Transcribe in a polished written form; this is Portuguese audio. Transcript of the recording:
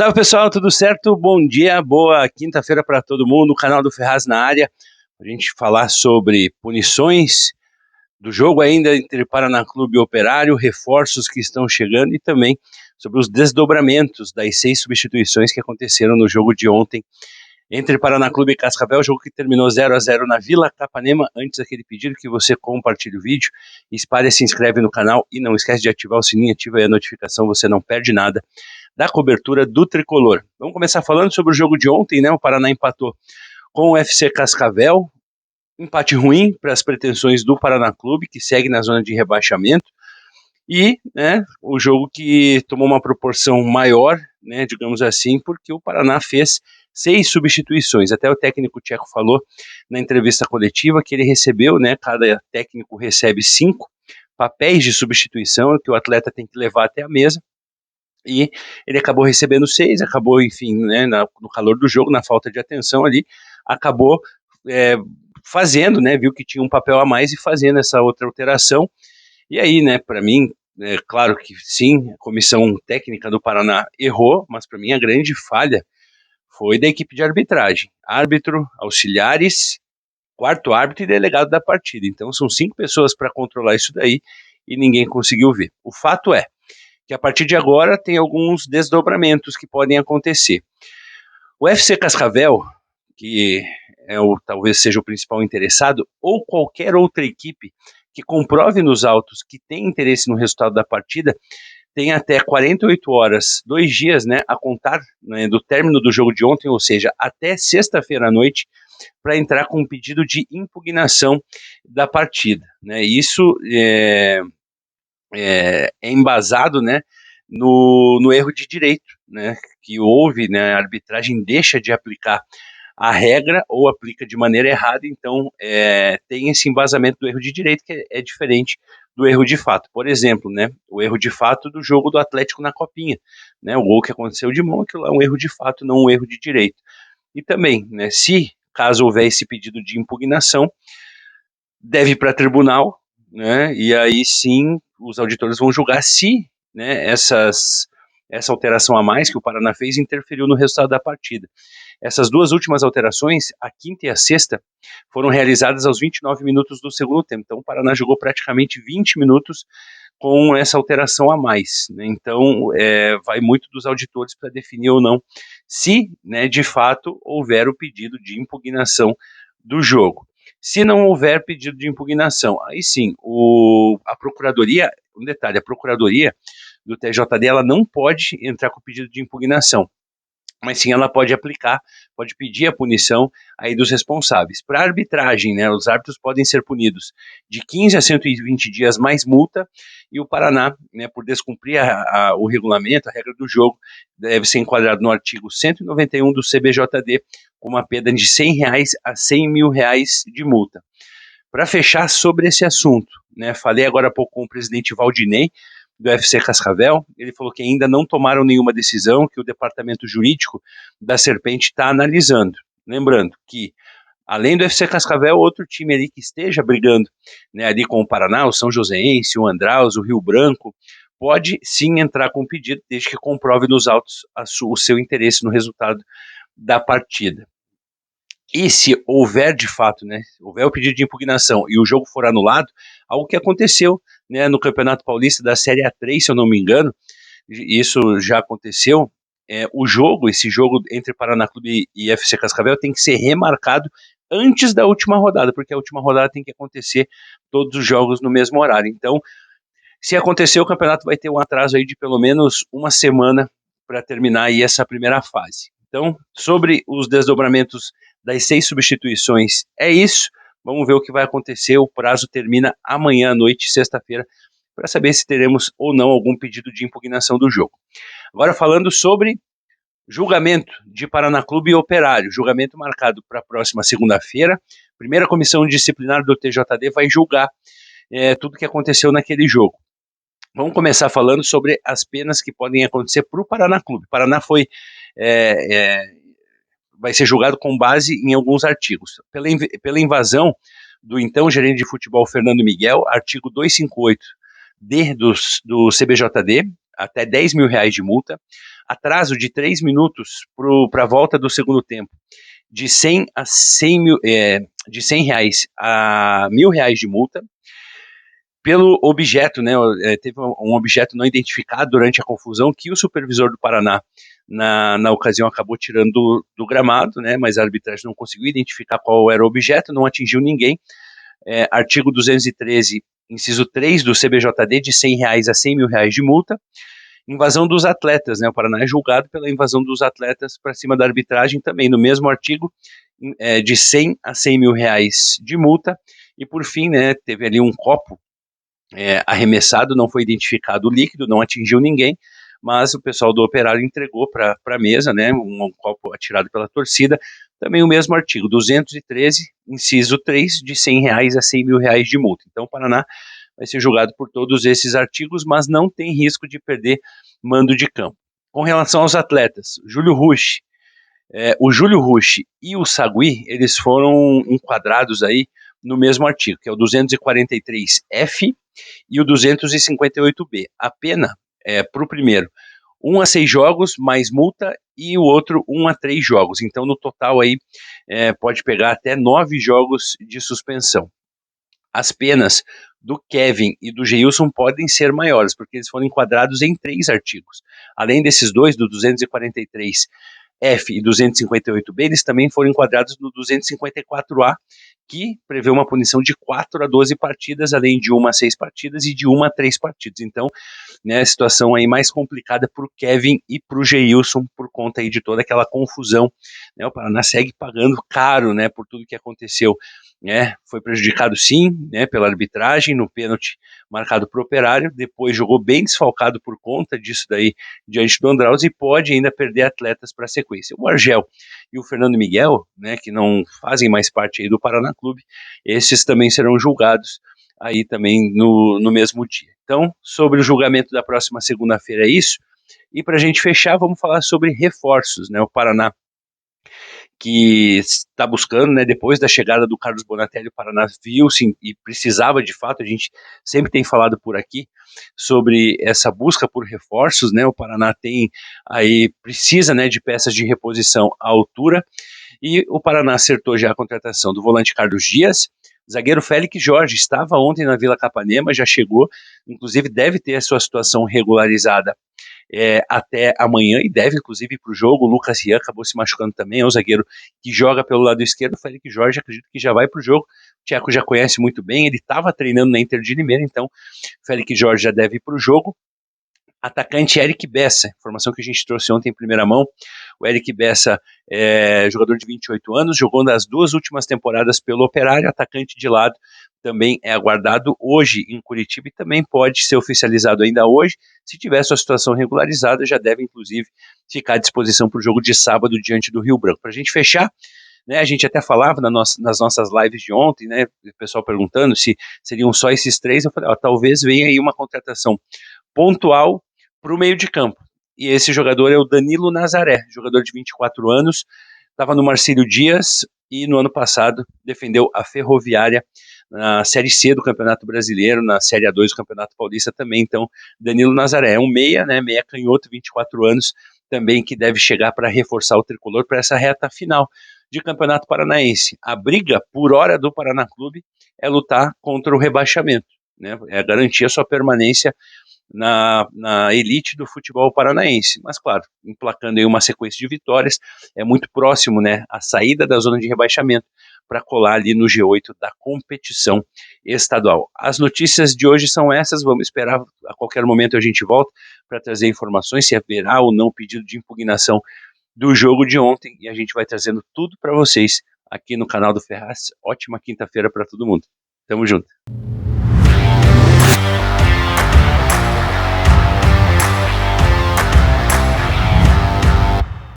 Salve pessoal, tudo certo? Bom dia, boa quinta-feira para todo mundo. O canal do Ferraz na área, a gente falar sobre punições do jogo ainda entre Paraná Clube e Operário, reforços que estão chegando e também sobre os desdobramentos das 6 substituições que aconteceram no jogo de ontem entre Paraná Clube e Cascavel, jogo que terminou 0-0 na Vila Capanema. Antes daquele pedido que você compartilhe o vídeo, espalhe, se inscreve no canal e não esquece de ativar o sininho, ativa aí a notificação, você não perde nada da cobertura do Tricolor. Vamos começar falando sobre o jogo de ontem, né? O Paraná empatou com o FC Cascavel, empate ruim para as pretensões do Paraná Clube, que segue na zona de rebaixamento, e o jogo que tomou uma proporção maior, né, digamos assim, porque o Paraná fez 6 substituições. Até o técnico tcheco falou na entrevista coletiva que ele recebeu, né, cada técnico recebe 5 papéis de substituição que o atleta tem que levar até a mesa, e ele acabou recebendo 6, acabou, enfim, né, no calor do jogo, na falta de atenção ali, acabou fazendo, né, viu que tinha um papel a mais e fazendo essa outra alteração. E aí, né, para mim, claro que sim, a comissão técnica do Paraná errou, mas para mim a grande falha foi da equipe de arbitragem. Árbitro, auxiliares, quarto árbitro e delegado da partida. Então são 5 pessoas para controlar isso daí e ninguém conseguiu ver. O fato é que a partir de agora tem alguns desdobramentos que podem acontecer. O FC Cascavel, que talvez seja o principal interessado, ou qualquer outra equipe que comprove nos autos que tem interesse no resultado da partida, tem até 48 horas, 2 dias, né, a contar, né, do término do jogo de ontem, ou seja, até sexta-feira à noite, para entrar com um pedido de impugnação da partida. Né? Isso é embasado, né, no erro de direito, né, que houve, né, a arbitragem deixa de aplicar a regra ou aplica de maneira errada, então tem esse embasamento do erro de direito que é diferente do erro de fato. Por exemplo, né, o erro de fato do jogo do Atlético na Copinha, né, o gol que aconteceu de mão, aquilo é um erro de fato, não um erro de direito. E também, né, se caso houver esse pedido de impugnação, deve ir para tribunal, né, e aí sim os auditores vão julgar se, né, essa alteração a mais que o Paraná fez interferiu no resultado da partida. Essas 2 últimas alterações, a quinta e a sexta, foram realizadas aos 29 minutos do segundo tempo. Então o Paraná jogou praticamente 20 minutos com essa alteração a mais. Né? Então vai muito dos auditores para definir ou não se, né, de fato houver o pedido de impugnação do jogo. Se não houver pedido de impugnação, aí sim, a Procuradoria, um detalhe, a Procuradoria do TJD, ela não pode entrar com pedido de impugnação, mas sim ela pode aplicar, pode pedir a punição aí dos responsáveis. Para a arbitragem, né, os árbitros podem ser punidos de 15 a 120 dias mais multa, e o Paraná, né, por descumprir o regulamento, a regra do jogo, deve ser enquadrado no artigo 191 do CBJD, com uma pena de R$100 a R$100 mil de multa. Para fechar sobre esse assunto, né, falei agora há pouco com o presidente Valdinei, do FC Cascavel, ele falou que ainda não tomaram nenhuma decisão, que o departamento jurídico da Serpente está analisando. Lembrando que, além do FC Cascavel, outro time ali que esteja brigando, né, ali com o Paraná, o São Joséense, o Andraus, o Rio Branco, pode sim entrar com pedido, desde que comprove nos autos o seu interesse no resultado da partida. E se houver de fato, né, houver o pedido de impugnação e o jogo for anulado, algo que aconteceu, né, no Campeonato Paulista da Série A3, se eu não me engano, isso já aconteceu, esse jogo entre Paraná Clube e FC Cascavel tem que ser remarcado antes da última rodada, porque a última rodada tem que acontecer todos os jogos no mesmo horário. Então, se acontecer, o campeonato vai ter um atraso aí de pelo menos uma semana para terminar aí essa primeira fase. Então, sobre os desdobramentos das 6 substituições, é isso. Vamos ver o que vai acontecer. O prazo termina amanhã à noite, sexta-feira, para saber se teremos ou não algum pedido de impugnação do jogo. Agora falando sobre julgamento de Paraná Clube e Operário, julgamento marcado para a próxima segunda-feira. Primeira comissão disciplinar do TJD vai julgar tudo o que aconteceu naquele jogo. Vamos começar falando sobre as penas que podem acontecer para o Paraná Clube. O Paraná vai ser julgado com base em alguns artigos. Pela invasão do então gerente de futebol Fernando Miguel, artigo 258D do CBJD, até R$10 mil de multa. atraso de 3 minutos para a volta do segundo tempo, de 100 a 100 mil, de 100 reais a R$ 1.000 de multa. Pelo objeto, né, teve um objeto não identificado durante a confusão que o supervisor do Paraná, na ocasião, acabou tirando do gramado, né, mas a arbitragem não conseguiu identificar qual era o objeto, não atingiu ninguém. Artigo 213, inciso 3 do CBJD, de R$ 100 a R$ 100.000 de multa. Invasão dos atletas, né, o Paraná é julgado pela invasão dos atletas para cima da arbitragem também, no mesmo artigo, de 100 a 100 mil reais de multa. E por fim, né, teve ali um copo arremessado, não foi identificado o líquido, não atingiu ninguém, mas o pessoal do Operário entregou para a mesa, né, um copo atirado pela torcida, também o mesmo artigo, 213, inciso 3, de R$ 100 a R$ 100.000 de multa. Então o Paraná vai ser julgado por todos esses artigos, mas não tem risco de perder mando de campo. Com relação aos atletas, o Júlio Rushi e o Sagui, eles foram enquadrados aí no mesmo artigo, que é o 243F e o 258B. A pena para o primeiro, 1 a 6 jogos mais multa, e o outro 1 a 3 jogos. Então, no total aí, pode pegar até 9 jogos de suspensão. As penas do Kevin e do Geilson podem ser maiores, porque eles foram enquadrados em 3 artigos. Além desses dois, do 243 F e 258B, eles também foram enquadrados no 254A, que prevê uma punição de 4 a 12 partidas, além de 1 a 6 partidas e de 1 a 3 partidas. Então, né, a situação aí mais complicada para o Kevin e para o Geilson, por conta aí de toda aquela confusão, né, o Paraná segue pagando caro, né, por tudo que aconteceu, né, foi prejudicado sim, né, pela arbitragem no pênalti marcado para o Operário, depois jogou bem desfalcado por conta disso daí diante do Andraus, e pode ainda perder atletas para a sequência. O Argel e o Fernando Miguel, né, que não fazem mais parte aí do Paraná Clube, esses também serão julgados aí também no mesmo dia. Então, sobre o julgamento da próxima segunda-feira é isso. E para a gente fechar, vamos falar sobre reforços, né? O Paraná, que está buscando, né, depois da chegada do Carlos Bonatelli, o Paraná viu-se e precisava de fato, a gente sempre tem falado por aqui sobre essa busca por reforços, né, o Paraná precisa, né, de peças de reposição à altura, e o Paraná acertou já a contratação do volante Carlos Dias. Zagueiro Félix Jorge estava ontem na Vila Capanema, já chegou, inclusive deve ter a sua situação regularizada até amanhã, e deve inclusive ir para o jogo. O Lucas Rian acabou se machucando também, é o zagueiro que joga pelo lado esquerdo. O Félix Jorge, acredito que já vai para o jogo. O Tcheco já conhece muito bem, ele estava treinando na Inter de Limeira, então o Félix Jorge já deve ir para o jogo. Atacante Eric Bessa, informação que a gente trouxe ontem em primeira mão. O Eric Bessa é jogador de 28 anos, jogou nas 2 últimas temporadas pelo Operário, atacante de lado, também é aguardado hoje em Curitiba e também pode ser oficializado ainda hoje. Se tiver sua situação regularizada, já deve inclusive ficar à disposição para o jogo de sábado diante do Rio Branco. Para a gente fechar, né, a gente até falava nas nossas lives de ontem, né, o pessoal perguntando se seriam só esses 3, eu falei, talvez venha aí uma contratação pontual para o meio de campo. E esse jogador é o Danilo Nazaré, jogador de 24 anos, estava no Marcílio Dias e no ano passado defendeu a Ferroviária na Série C do Campeonato Brasileiro, na Série A2 do Campeonato Paulista também. Então, Danilo Nazaré é um meia, né, meia canhoto, 24 anos, também que deve chegar para reforçar o tricolor para essa reta final de Campeonato Paranaense. A briga por hora do Paraná Clube é lutar contra o rebaixamento, né, é garantir a sua permanência na elite do futebol paranaense, mas claro, emplacando aí uma sequência de vitórias, é muito próximo, né, a saída da zona de rebaixamento para colar ali no G8 da competição estadual. As notícias de hoje são essas, vamos esperar, a qualquer momento a gente volta para trazer informações, se haverá ou não pedido de impugnação do jogo de ontem, e a gente vai trazendo tudo para vocês aqui no canal do Ferraz. Ótima quinta-feira para todo mundo. Tamo junto.